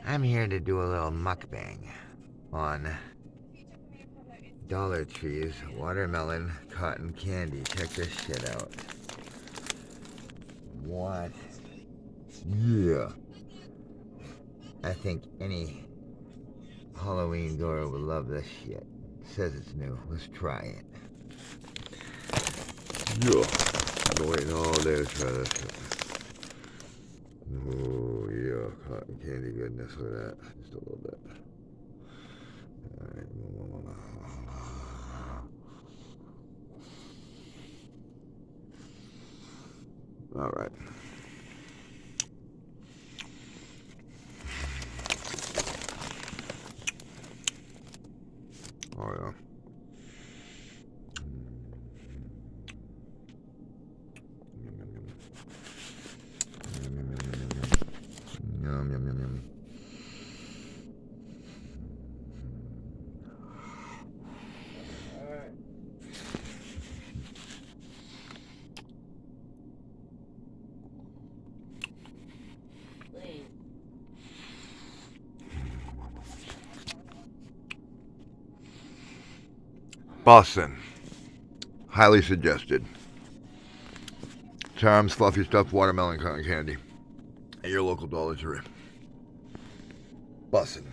I'm here to do a little mukbang on Dollar Tree's watermelon cotton candy. Check this shit out. What? Yeah. I think any Halloween goer would love this shit. It says it's new. Let's try it. Yeah. I've been waiting all day to try this shit. Oh, yeah. Cotton candy goodness. Look at that. Just a little bit. All right. Oh, yeah. Yum, yum, yum, yum. Boston. Highly suggested. Charms, fluffy stuffed watermelon cotton candy at your local Dollar Tree. Boston.